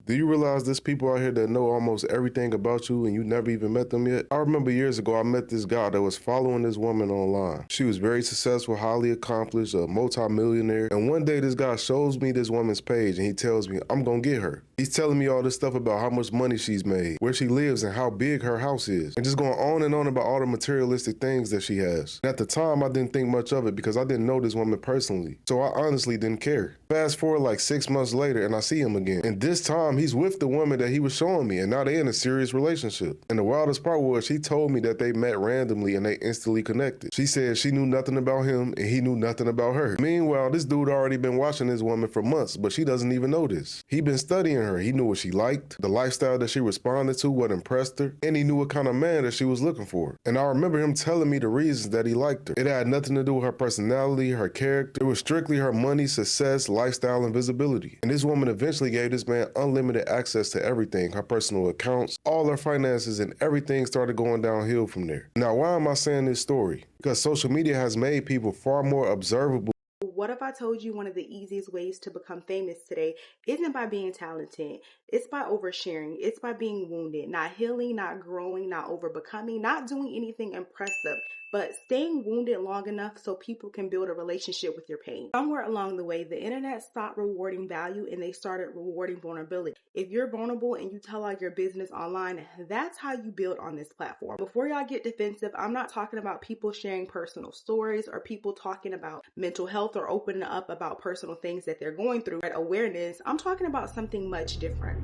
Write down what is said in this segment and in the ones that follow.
Do you realize there's people out here that know almost everything about you and you never even met them yet? I remember years ago I met this guy that was following this woman online. She was very successful, highly accomplished, a multi-millionaire. And one day this guy shows me this woman's page and he tells me, I'm gonna get her. He's telling me all this stuff about how much money she's made, where she lives and how big her house is. And just going on and on about all the materialistic things that she has. And at the time I didn't think much of it because I didn't know this woman personally. So I honestly didn't care. Fast forward like 6 months later and I see him again. And this time he's with the woman that he was showing me, and now they're in a serious relationship. And the wildest part was she told me that they met randomly and they instantly connected. She said she knew nothing about him and he knew nothing about her. Meanwhile, this dude already been watching this woman for months, but she doesn't even know this. He been studying her. He knew what she liked, the lifestyle that she responded to, what impressed her, and he knew what kind of man that she was looking for. And I remember him telling me the reasons that he liked her. It had nothing to do with her personality, her character. It was strictly her money, success, lifestyle, and visibility. And this woman eventually gave this man unlimited access to everything, her personal accounts, all her finances, and everything started going downhill from there. Now, why am I saying this story? Because social media has made people far more observable. What if I told you one of the easiest ways to become famous today isn't by being talented? It's by oversharing. It's by being wounded, not healing, not growing, not overbecoming, not doing anything impressive, but staying wounded long enough so people can build a relationship with your pain. Somewhere along the way, the internet stopped rewarding value and they started rewarding vulnerability. If you're vulnerable and you tell all your business online, that's how you build on this platform. Before y'all get defensive, I'm not talking about people sharing personal stories or people talking about mental health or opening up about personal things that they're going through. At awareness, I'm talking about something much different.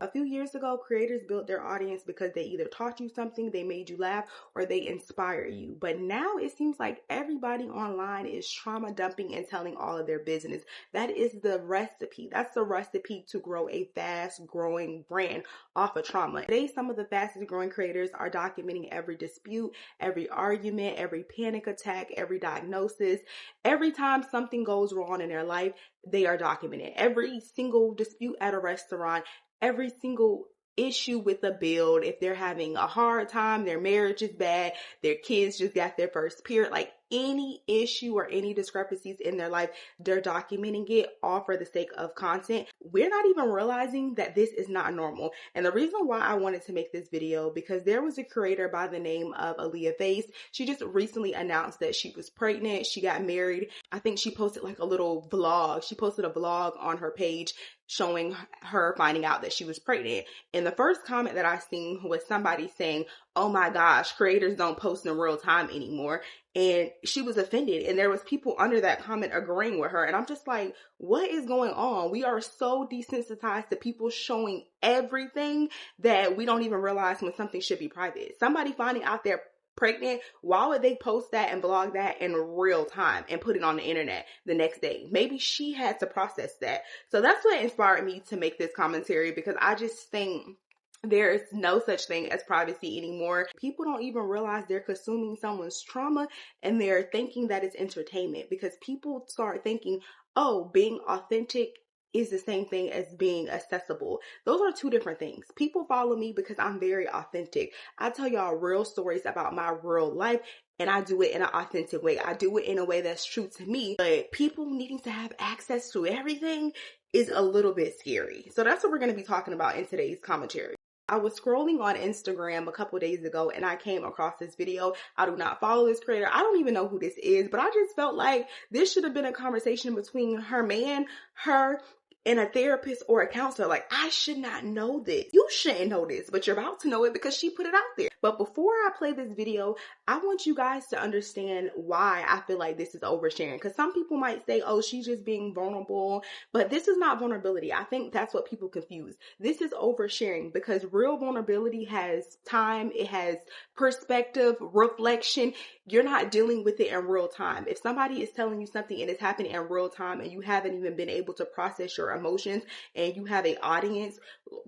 A few years ago, creators built their audience because they either taught you something, they made you laugh, or they inspire you. But now it seems like everybody online is trauma dumping and telling all of their business. That is the recipe. That's the recipe to grow a fast growing brand off of trauma. Today, some of the fastest growing creators are documenting every dispute, every argument, every panic attack, every diagnosis. Every time something goes wrong in their life, they are documenting every single dispute at a restaurant, every single issue with a build. If they're having a hard time, their marriage is bad, their kids just got their first period, like any issue or any discrepancies in their life, they're documenting it all for the sake of content. We're not even realizing that this is not normal. And the reason why I wanted to make this video, because there was a creator by the name of Aaliyah Face. She just recently announced that she was pregnant. She got married. I think she posted like a little vlog. She posted a vlog on her page showing her finding out that she was pregnant. And the first comment that I seen was somebody saying, oh my gosh, creators don't post in real time anymore. And she was offended. And there was people under that comment agreeing with her. And I'm just like, what is going on? We are so desensitized to people showing everything that we don't even realize when something should be private. Somebody finding out they're pregnant, why would they post that and blog that in real time and put it on the internet the next day? Maybe she had to process that. So that's what inspired me to make this commentary, because I just think there is no such thing as privacy anymore. People don't even realize they're consuming someone's trauma and they're thinking that it's entertainment, because people start thinking, oh, being authentic is the same thing as being accessible. Those are two different things. People follow me because I'm very authentic. I tell y'all real stories about my real life, and I do it in an authentic way. I do it in a way that's true to me. But people needing to have access to everything is a little bit scary. So that's what we're going to be talking about in today's commentary. I was scrolling on Instagram a couple days ago and I came across this video. I do not follow this creator. I don't even know who this is, but I just felt like this should have been a conversation between her man, her, and a therapist or a counselor. Like, I should not know this. You shouldn't know this, but you're about to know it because she put it out there. But before I play this video, I want you guys to understand why I feel like this is oversharing. Because some people might say, oh, she's just being vulnerable, but this is not vulnerability. I think that's what people confuse. This is oversharing, because real vulnerability has time, it has perspective, reflection. You're not dealing with it in real time. If somebody is telling you something and it's happening in real time and you haven't even been able to process your emotions, and you have an audience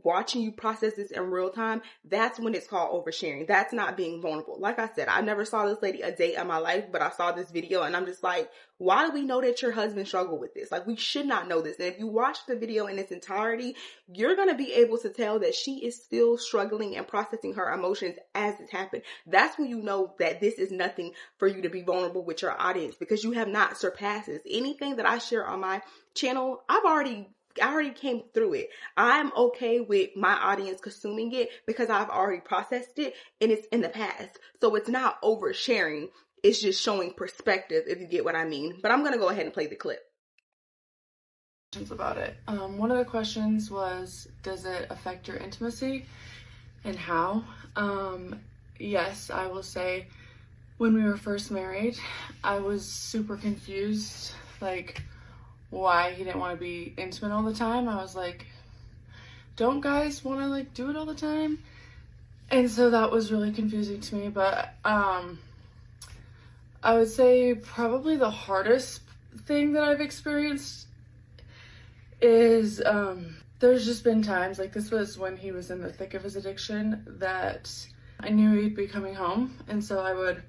watching you process this in real time, that's when it's called oversharing. That's not being vulnerable. Like I said, I never saw this lady a day in my life, but I saw this video and I'm just like, why do we know that your husband struggled with this? Like, we should not know this. And if you watch the video in its entirety, you're going to be able to tell that she is still struggling and processing her emotions as it's happened. That's when you know that this is nothing for you to be vulnerable with your audience, because you have not surpassed this. Anything that I share on my channel, I've already already came through it. I'm okay with my audience consuming it because I've already processed it and it's in the past. So it's not oversharing. It's just showing perspective, if you get what I mean. But I'm going to go ahead and play the clip. About it. One of the questions was, does it affect your intimacy and how? Yes, I will say when we were first married, I was super confused, like why he didn't want to be intimate all the time. I was like, don't guys want to like do it all the time? And so that was really confusing to me, but I would say probably the hardest thing that I've experienced is there's just been times, like this was when he was in the thick of his addiction, that I knew he'd be coming home, and so I would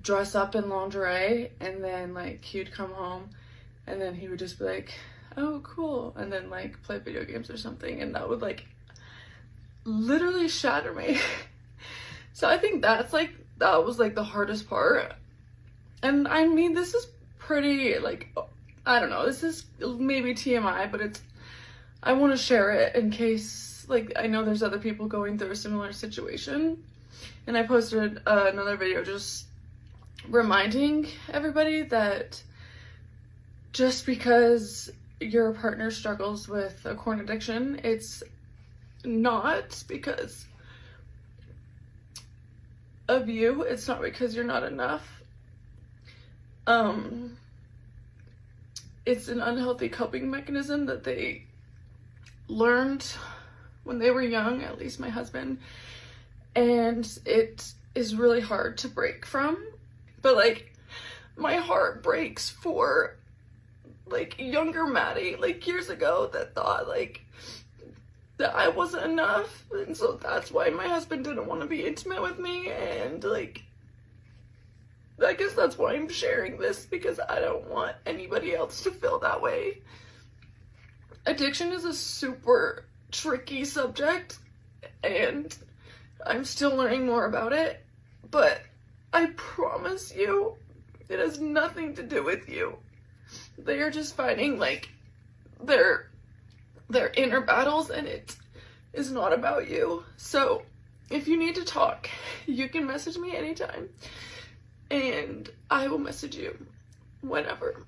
dress up in lingerie, and then like he'd come home and then he would just be like, oh cool, and then like play video games or something, and that would like literally shatter me. So I think that was like the hardest part. And I mean, this is pretty like, I don't know, this is maybe TMI, but I want to share it in case, like, I know there's other people going through a similar situation. And I posted another video just reminding everybody that just because your partner struggles with a porn addiction, it's not because of you. It's not because you're not enough. It's an unhealthy coping mechanism that they learned when they were young, at least my husband, and it is really hard to break from. But like, my heart breaks for like younger Maddie, like years ago, that thought like that I wasn't enough, and so that's why my husband didn't want to be intimate with me. And like, I guess that's why I'm sharing this, because I don't want anybody else to feel that way. Addiction is a super tricky subject, and I'm still learning more about it, but I promise you, it has nothing to do with you. They are just fighting like their inner battles, and it is not about you. So if you need to talk, you can message me anytime, and I will message you whenever.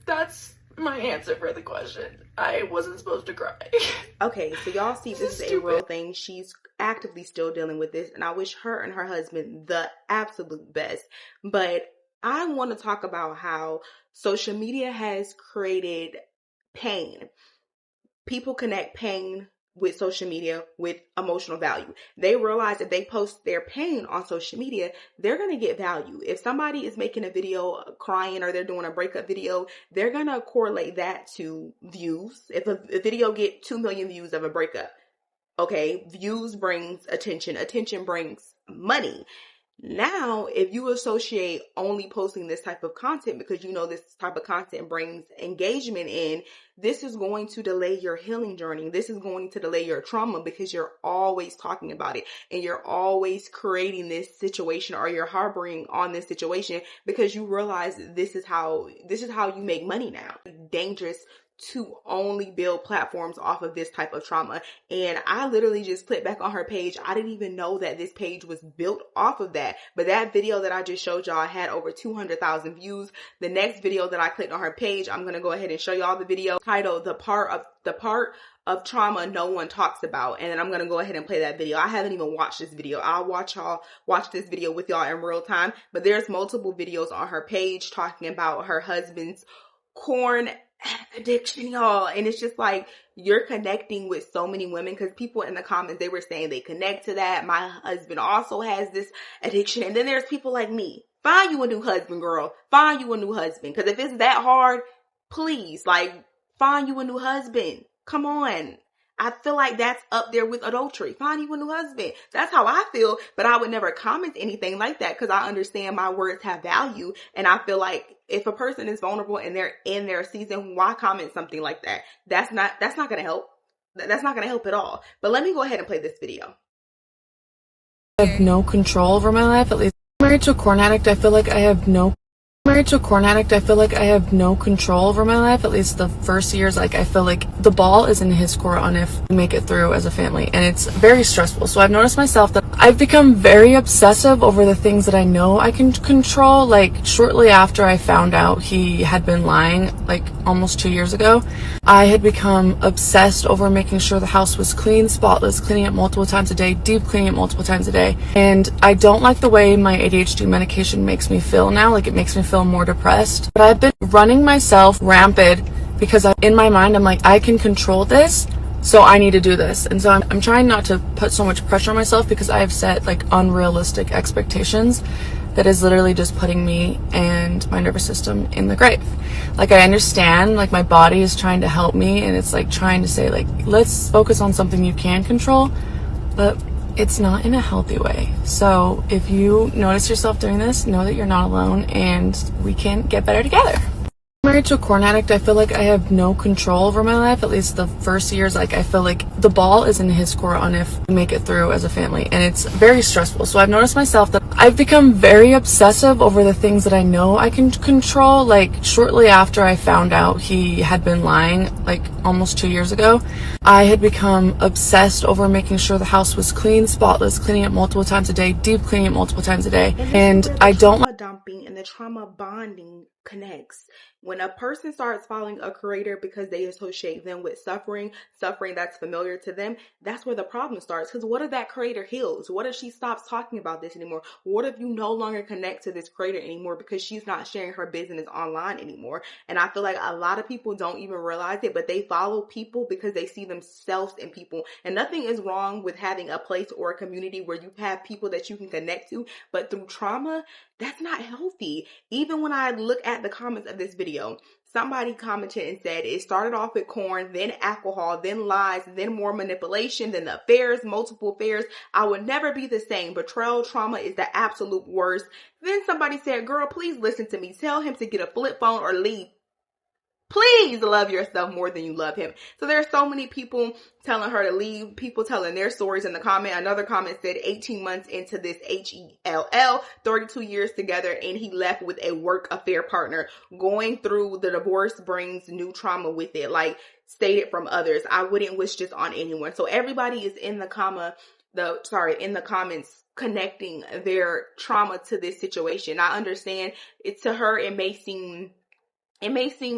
That's my answer for the question. I wasn't supposed to cry. Okay, so y'all see, this is a real thing. She's actively still dealing with this, and I wish her and her husband the absolute best. But I want to talk about how social media has created pain. People connect pain with social media with emotional value. They realize if they post their pain on social media, they're going to get value. If somebody is making a video crying or they're doing a breakup video, they're going to correlate that to views. If a video get 2 million views of a breakup, okay, views brings attention. Attention brings money. Now, if you associate only posting this type of content because you know this type of content brings engagement in, this is going to delay your healing journey. This is going to delay your trauma because you're always talking about it and you're always creating this situation, or you're harboring on this situation because you realize this is how you make money now. It's dangerous to only build platforms off of this type of trauma. And I literally just clicked back on her page. I didn't even know that this page was built off of that. But that video that I just showed y'all had over 200,000 views. The next video that I clicked on her page, I'm going to go ahead and show y'all the video titled The Part of Trauma No One Talks About. And then I'm going to go ahead and play that video. I haven't even watched this video. I'll watch this video with y'all in real time. But there's multiple videos on her page talking about her husband's corn addiction, y'all. And it's just like, you're connecting with so many women, because people in the comments, they were saying they connect to that. My husband also has this addiction. And then there's people like me. Find you a new husband, girl. Find you a new husband. Because if it's that hard, please, like, find you a new husband. Come on. I feel like that's up there with adultery. Find you a new husband. That's how I feel. But I would never comment anything like that because I understand my words have value. And I feel like if a person is vulnerable and they're in their season, why comment something like that? That's not going to help. That's not going to help at all. But let me go ahead and play this video. I have no control over my life, at least. Married to a corn addict, I feel like I have no control over my life, at least the first years. Like, I feel like the ball is in his court on if we make it through as a family, and it's very stressful. So I've noticed myself that I've become very obsessive over the things that I know I can control. Like, shortly after I found out he had been lying, like almost 2 years ago, I had become obsessed over making sure the house was clean, spotless, cleaning it multiple times a day, deep cleaning it multiple times a day. And I don't like the way my ADHD medication makes me feel now. Like, it makes me feel more depressed. But I've been running myself rampant because in my mind, I'm like, I can control this, so I need to do this. And so I'm trying not to put so much pressure on myself, because I have set like unrealistic expectations that is literally just putting me and my nervous system in the grave. Like, I understand, like, my body is trying to help me, and it's like trying to say, like, let's focus on something you can control, but it's not in a healthy way. So if you notice yourself doing this, know that you're not alone, and we can get better together. Married to a corn addict, I feel like I have no control over my life, at least the first years. Like, I feel like the ball is in his court on if we make it through as a family, and it's very stressful. So I've noticed myself that I've become very obsessive over the things that I know I can control. Like, shortly after I found out he had been lying, like almost 2 years ago, I had become obsessed over making sure the house was clean, spotless, cleaning it multiple times a day, deep cleaning it multiple times a day. And I don't like dumping and the trauma bonding connects. When a person starts following a creator because they associate them with suffering that's familiar to them, that's where the problem starts. Because what if that creator heals? What if she stops talking about this anymore? What if you no longer connect to this creator anymore because she's not sharing her business online anymore? And I feel like a lot of people don't even realize it, but they follow people because they see themselves in people. And nothing is wrong with having a place or a community where you have people that you can connect to, but through trauma, that's not healthy. Even when I look at the comments of this video, somebody commented and said it started off with corn, then alcohol, then lies, then more manipulation, then the affairs, multiple affairs. I would never be the same. Betrayal trauma is the absolute worst. Then somebody said, girl, please listen to me. Tell him to get a flip phone or leave. Please love yourself more than you love him. So there are so many people telling her to leave, people telling their stories in the comment. Another comment said 18 months into this HELL, 32 years together, and he left with a work affair partner. Going through the divorce brings new trauma with it, like stated from others. I wouldn't wish this on anyone. So everybody is in the comments connecting their trauma to this situation. I understand it, to her, it may seem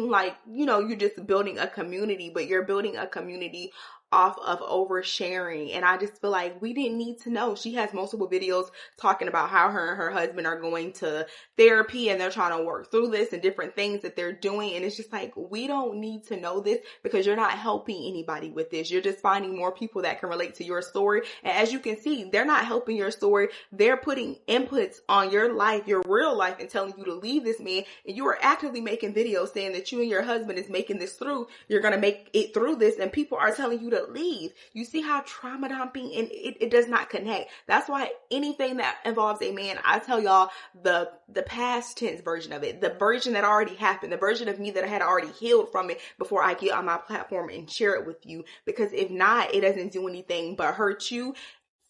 like, you're just building a community, but you're building a community off of oversharing. And I just feel like we didn't need to know. She has multiple videos talking about how her and her husband are going to therapy and they're trying to work through this and different things that they're doing. And it's just like, we don't need to know this, because you're not helping anybody with this. You're just finding more people that can relate to your story. And as you can see, they're not helping your story. They're putting inputs on your life, your real life, and telling you to leave this man. And you are actively making videos saying that you and your husband is making this through. You're going to make it through this. And people are telling you to leave. You see how trauma dumping, and it does not connect. That's why anything that involves a man, I tell y'all the past tense version of it, the version that already happened, the version of me that I had already healed from it before I get on my platform and share it with you. Because if not, it doesn't do anything but hurt you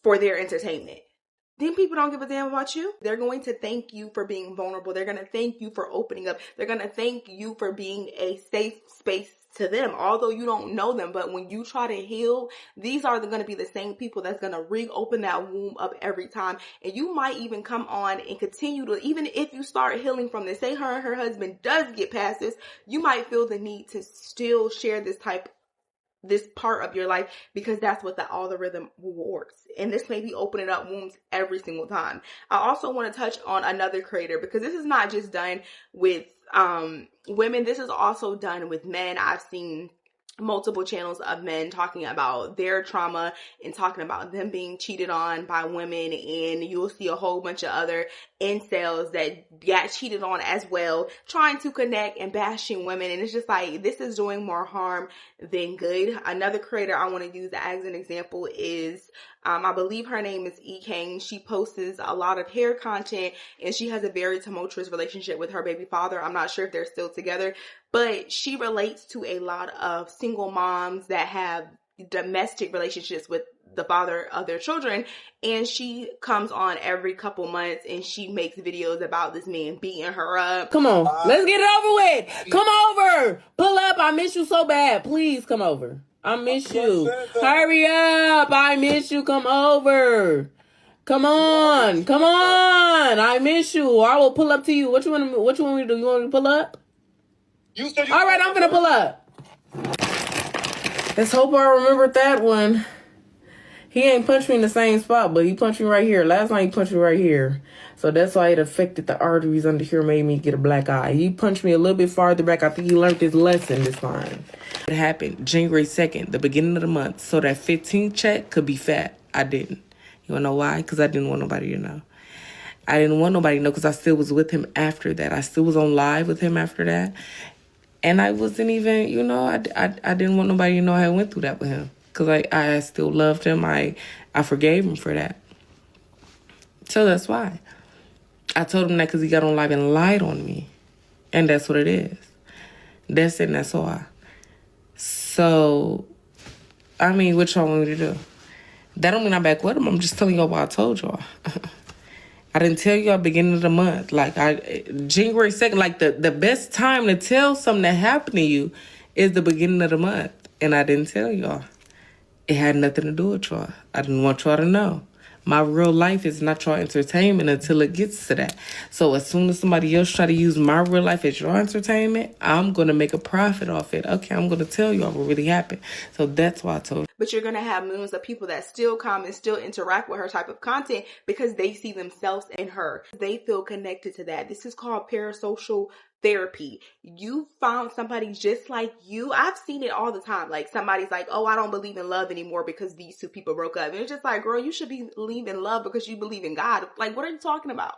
for their entertainment. Then people don't give a damn about you. They're going to thank you for being vulnerable. They're going to thank you for opening up. They're going to thank you for being a safe space to them, although you don't know them. But when you try to heal, these are going to be the same people that's going to reopen that womb up every time. And you might even come on and continue to, even if you start healing from this, say her and her husband does get past this, you might feel the need to still share this part of your life, because that's what the algorithm rewards. And this may be opening up wombs every single time. I also want to touch on another creator, because this is not just done with women. This is also done with men. I've seen multiple channels of men talking about their trauma and talking about them being cheated on by women, and you'll see a whole bunch of other incels that got cheated on as well, trying to connect and bashing women. And it's just like, this is doing more harm than good. Another creator I want to use as an example is I believe her name is E. Kane. She posts a lot of hair content, and she has a very tumultuous relationship with her baby father. I'm not sure if they're still together, but she relates to a lot of single moms that have domestic relationships with the father of their children, and she comes on every couple months and she makes videos about this man beating her up. Come on, let's get it over with. Come over. Pull up. I miss you so bad. Please come over. I miss you. Hurry up. I miss you. Come over. Come on. Come on. I miss you. I will pull up to you. What you want me to do? You want me to pull up? All right, I'm gonna pull up. Let's hope I remembered that one. He ain't punched me in the same spot, but he punched me right here. Last night he punched me right here. So that's why it affected the arteries under here, made me get a black eye. He punched me a little bit farther back. I think he learned his lesson this time. It happened January 2nd, the beginning of the month. So that 15th check could be fat. I didn't. You wanna know why? Because I didn't want nobody to know. I didn't want nobody to know because I still was with him after that. I still was on live with him after that. And I wasn't even, I didn't want nobody to know I went through that with him. Because I still loved him. I forgave him for that. So that's why. I told him that because he got on live and lied on me. And that's what it is. That's it and that's all. So, what y'all want me to do? That don't mean I'm back with him. I'm just telling y'all what I told y'all. I didn't tell y'all beginning of the month. January 2nd, the best time to tell something that happened to you is the beginning of the month. And I didn't tell y'all. It had nothing to do with y'all. I didn't want y'all to know. My real life is not your entertainment until it gets to that. So as soon as somebody else try to use my real life as your entertainment, I'm going to make a profit off it. Okay, I'm going to tell y'all what really happened. So that's why I told you. But you're going to have millions of people that still come and still interact with her type of content because they see themselves in her. They feel connected to that. This is called parasocial therapy. You found somebody just like you. I've seen it all the time. Like somebody's like, oh, I don't believe in love anymore because these two people broke up. And it's just like, girl, you should believe in love because you believe in God. Like, what are you talking about?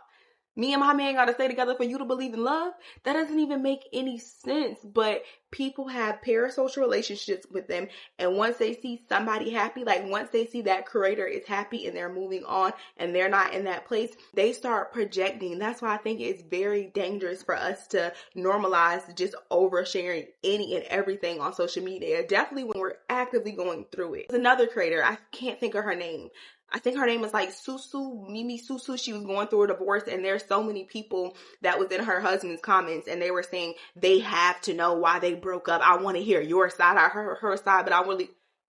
Me and my man got to stay together for you to believe in love? That doesn't even make any sense. But people have parasocial relationships with them. And once they see somebody happy, once they see that creator is happy and they're moving on and they're not in that place, they start projecting. That's why I think it's very dangerous for us to normalize just oversharing any and everything on social media. Definitely when we're actively going through it. There's another creator. I can't think of her name. I think her name was Mimi Susu. She was going through a divorce, and there's so many people that was in her husband's comments, and they were saying they have to know why they broke up. I want to hear your side. I heard her side, but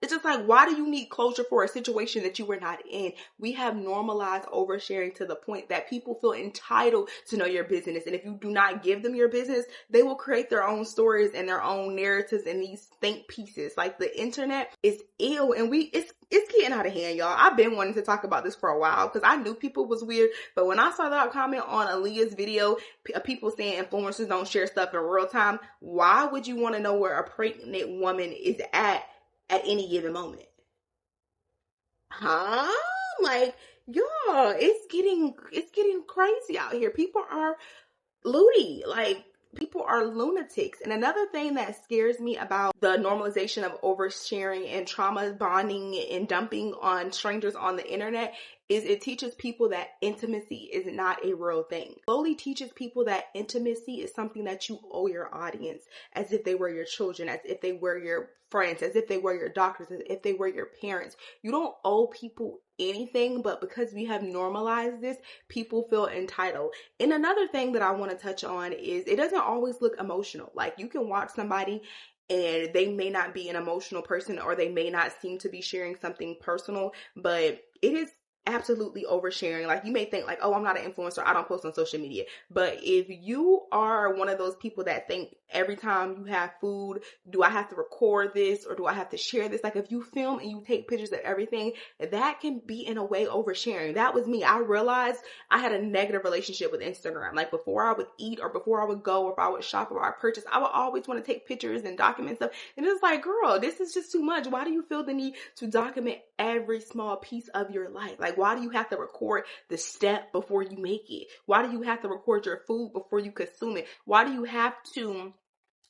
it's just like, why do you need closure for a situation that you were not in? We have normalized oversharing to the point that people feel entitled to know your business. And if you do not give them your business, they will create their own stories and their own narratives and these think pieces. Like, the internet is ill, and it's getting out of hand, y'all. I've been wanting to talk about this for a while because I knew people was weird. But when I saw that comment on Aaliyah's video, people saying influencers don't share stuff in real time, why would you want to know where a pregnant woman is at any given moment? Huh? Like, y'all, it's getting crazy out here. People are loony. Like, people are lunatics. And another thing that scares me about the normalization of oversharing and trauma bonding and dumping on strangers on the internet is it teaches people that intimacy is not a real thing. Slowly teaches people that intimacy is something that you owe your audience, as if they were your children, as if they were your friends, as if they were your doctors, as if they were your parents. You don't owe people anything, but because we have normalized this, people feel entitled. And another thing that I want to touch on is it doesn't always look emotional. Like, you can watch somebody and they may not be an emotional person, or they may not seem to be sharing something personal, but it is absolutely oversharing. Like, you may think like, oh, I'm not an influencer, I don't post on social media. But if you are one of those people that think every time you have food, do I have to record this or do I have to share this? Like, if you film and you take pictures of everything, that can be in a way oversharing. That was me. I realized I had a negative relationship with Instagram. Like, before I would eat or before I would go or if I would shop or I purchase, I would always want to take pictures and document stuff. And it's like, girl, this is just too much. Why do you feel the need to document every small piece of your life? Like, why do you have to record the step before you make it? Why do you have to record your food before you consume it? Why do you have to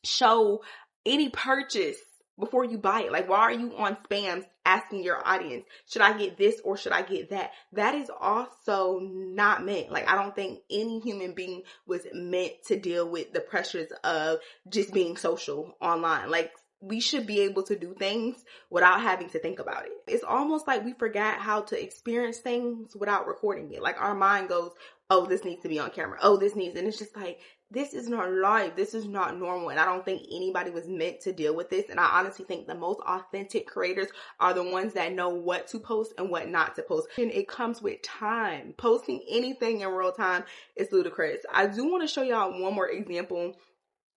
show any purchase before you buy it? Like, why are you on spams asking your audience, should I get this or should I get that? That is also not meant. Like, I don't think any human being was meant to deal with the pressures of just being social online. Like, we should be able to do things without having to think about it. It's almost like we forgot how to experience things without recording it. Like our mind goes, oh, this needs to be on camera. Oh, this needs, and it's just like, this is not life. This is not normal. And I don't think anybody was meant to deal with this. And I honestly think the most authentic creators are the ones that know what to post and what not to post. And it comes with time. Posting anything in real time is ludicrous. I do want to show y'all one more example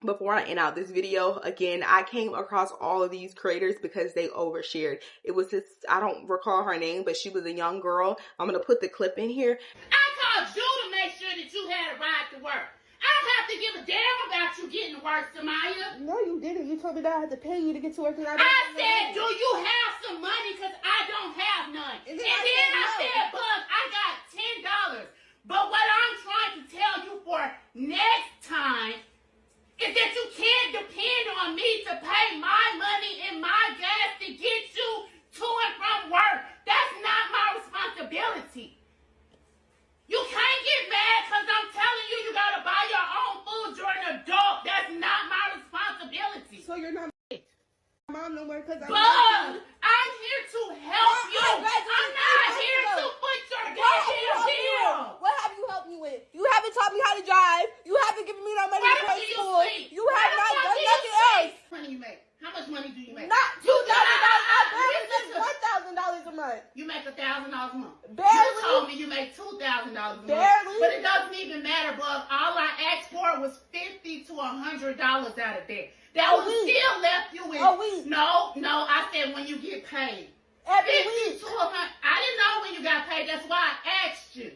before I end out this video. Again, I came across all of these creators because they overshared. It was this, I don't recall her name, but she was a young girl. I'm going to put the clip in here. I called you to make sure that you had a ride to work. I don't have to give a damn about you getting to work, Samaya. No, you didn't. You told me that I had to pay you to get to work. I said, do you have some money? Because I don't have none. And then I said, Bug, I got $10. But what I'm trying to tell you for next time is that you can't depend on me to pay my money and my gas to get you to and from work. That's not my responsibility. You can't get mad because I'm telling you you gotta buy your own food. You're an adult. That's not my responsibility. So you're not mom no more because Bug, I'm here to help you. I'm not here to put your goddamn bill. What have you helped me with? You haven't taught me how to drive. You haven't given me no money to go to school. You have not done nothing else. How much money you make? How much money do you make? Not $2,000. I barely make $1,000 a month. You make $1,000 a month. Barely. You told me you make $2,000 a month. Barely. But it doesn't even matter, Bug. All I asked for was $50 to $100 out of there. That would still left you with. A week. No, I said when you get paid. Every 50 week. to 100. I didn't know when you got paid. That's why I asked you.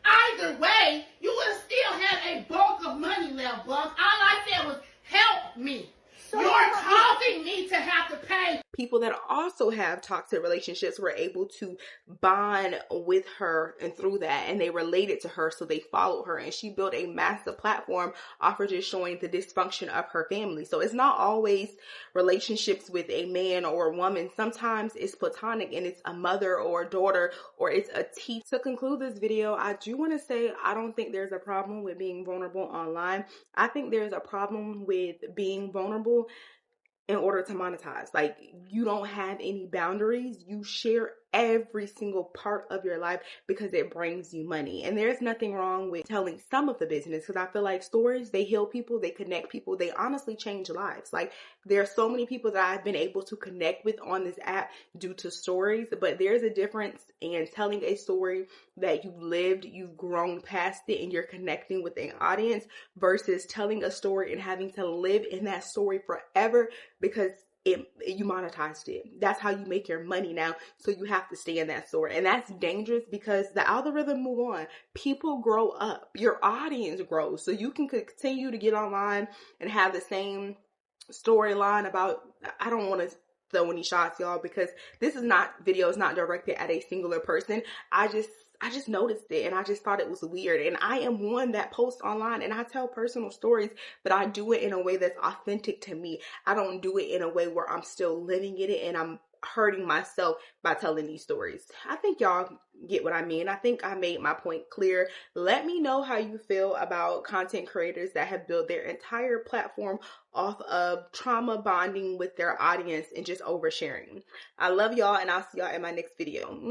Either way, you would have still had a bulk of money left, Bug. All I said was help me. So you're causing me to have to pay. People that also have toxic relationships were able to bond with her and through that, and they related to her, so they followed her, and she built a massive platform off of just showing the dysfunction of her family. So it's not always relationships with a man or a woman. Sometimes it's platonic and it's a mother or a daughter or it's a teacher. To conclude this video, I do want to say I don't think there's a problem with being vulnerable online. I think there's a problem with being vulnerable in order to monetize. Like, you don't have any boundaries. You share every single part of your life because it brings you money. And there's nothing wrong with telling some of the business, because I feel like stories, they heal people, they connect people, they honestly change lives. Like, there are so many people that I've been able to connect with on this app due to stories, but there's a difference in telling a story that you've lived, you've grown past it, and you're connecting with an audience versus telling a story and having to live in that story forever because you monetized it. That's how you make your money now. So you have to stay in that story. And that's dangerous because the algorithm move on. People grow up. Your audience grows. So you can continue to get online and have the same storyline about, I don't want to throw any shots, y'all, because this is not, video is not directed at a singular person. I just noticed it and I just thought it was weird. And I am one that posts online and I tell personal stories, but I do it in a way that's authentic to me. I don't do it in a way where I'm still living in it and I'm hurting myself by telling these stories. I think y'all get what I mean. I think I made my point clear. Let me know how you feel about content creators that have built their entire platform off of trauma bonding with their audience and just oversharing. I love y'all and I'll see y'all in my next video.